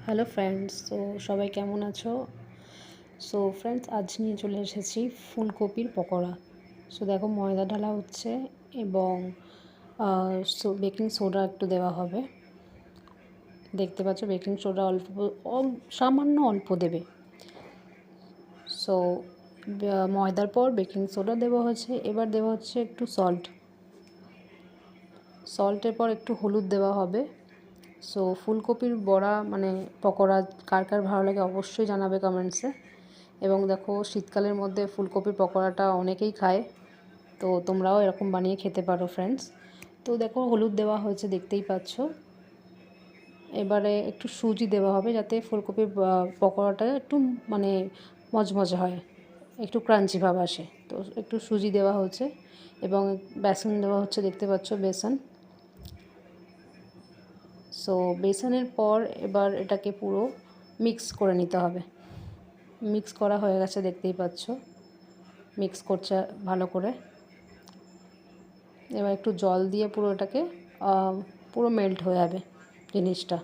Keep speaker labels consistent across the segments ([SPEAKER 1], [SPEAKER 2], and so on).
[SPEAKER 1] Hello friends, তো সবাই কেমন আছো? সো ফ্রেন্ডস, আজ নিয়ে চলে এসেছি ফুলকপির পকোড়া। সো দেখো, ময়দা ঢালা হচ্ছে এবং বেকিং সোডা একটু দেওয়া হবে। দেখতে পাচ্ছ, বেকিং সোডা সামান্য অল্প দেবে। সো ময়দার পর বেকিং সোডা দেওয়া হচ্ছে, এবার দেওয়া হচ্ছে একটু সল্টের পর একটু হলুদ দেওয়া হবে। সো ফুলকপির বড়া মানে পকোড়া কার কার ভালো লাগে অবশ্যই জানাবে কমেন্টসে। এবং দেখো, শীতকালের মধ্যে ফুলকপির পকোড়াটা অনেকেই খায়, তো তোমরাও এরকম বানিয়ে খেতে পারো ফ্রেন্ডস। তো দেখো, হলুদ দেওয়া হয়েছে দেখতেই পাচ্ছ। এবারে একটু সুজি দেওয়া হবে যাতে ফুলকপির পকোড়াটা একটু মানে মজমজে হয়, একটু ক্রাঞ্চি ভাব আসে। তো একটু সুজি দেওয়া হচ্ছে এবং বেসন দেওয়া হচ্ছে, দেখতে পাচ্ছ বেসন। সো বেসনের পর এবার এটাকে পুরো মিক্স করে নিতে হবে। মিক্স করা হয়ে গেছে দেখতেই পাচ্ছ, মিক্স করছে ভালো করে। এবার একটু জল দিয়ে পুরো এটাকে পুরো মেল্ট হয়ে যাবে জিনিসটা।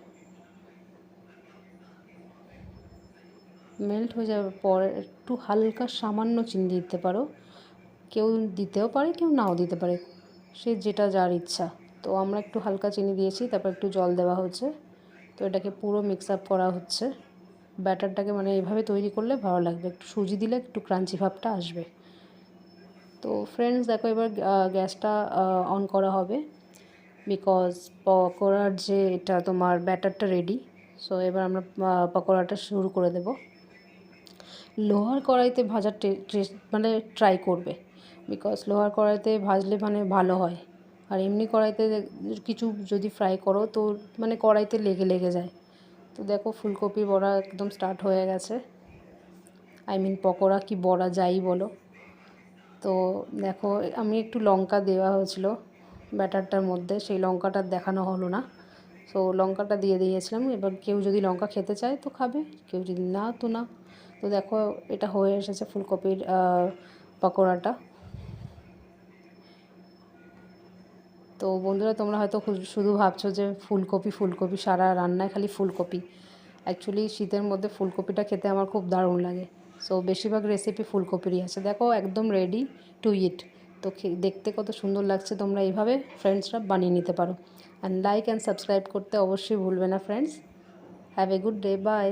[SPEAKER 1] মেল্ট হয়ে যাওয়ার পর একটু হালকা সামান্য চিনি দিতে পারো, কেউ দিতেও পারে কেউ নাও দিতে পারে, সে যেটা যার ইচ্ছা। তো আমরা একটু হালকা চিনি দিয়েছি, তারপর একটু জল দেওয়া হচ্ছে। তো এটাকে পুরো মিক্স আপ করা হচ্ছে। ব্যাটারটাকে মানে এইভাবে তৈরি করলে ভালো লাগবে, একটু সুজি দিলে একটু ক্রাঞ্চি ভাবটা আসবে। তো ফ্রেন্ডস দেখো, এবার গ্যাসটা অন করা হবে বিকজ পকোড়ার যে এটা তোমার ব্যাটারটা রেডি। সো এবার আমরা পকোড়াটা শুরু করে দেব। লোহার কড়াইতে ভাজার মানে ট্রাই করবে, বিকজ লোহার কড়াইতে ভাজলে মানে ভালো হয়। আর এমনি কড়াইতে কিছু যদি ফ্রাই করো তো মানে কড়াইতে লেগে লেগে যায়। তো দেখো, ফুলকপি বড়া একদম স্টার্ট হয়ে গেছে, পকোড়া কি বড়া যাই বলো। তো দেখো, আমি একটু লঙ্কা দেওয়া হয়েছিল ব্যাটারটার মধ্যে, সেই লঙ্কাটা দেখানো হলো না। সো লঙ্কাটা দিয়ে দিয়েছিলাম। এবার কেউ যদি লঙ্কা খেতে চায় তো খাবে, কেউ যদি না তো না। তো দেখো, এটা হয়ে এসেছে ফুলকপির পকোড়াটা। তো বন্ধুরা, তোমরা হয়তো শুধু ভাবছো যে ফুলকপি সারা রান্নায় খালি ফুলকপি। অ্যাকচুয়ালি শীতের মধ্যে ফুলকপিটা খেতে আমার খুব দারুণ লাগে। সো বেশিরভাগ রেসিপি ফুলকপিরই আছে। দেখো, একদম রেডি টু ইট। তো দেখতে কত সুন্দর লাগছে, তোমরা এইভাবে ফ্রেন্ডসরা বানিয়ে নিতে পারো। অ্যান্ড লাইক অ্যান্ড সাবস্ক্রাইব করতে অবশ্যই ভুলবে না friends. Have a good day, by.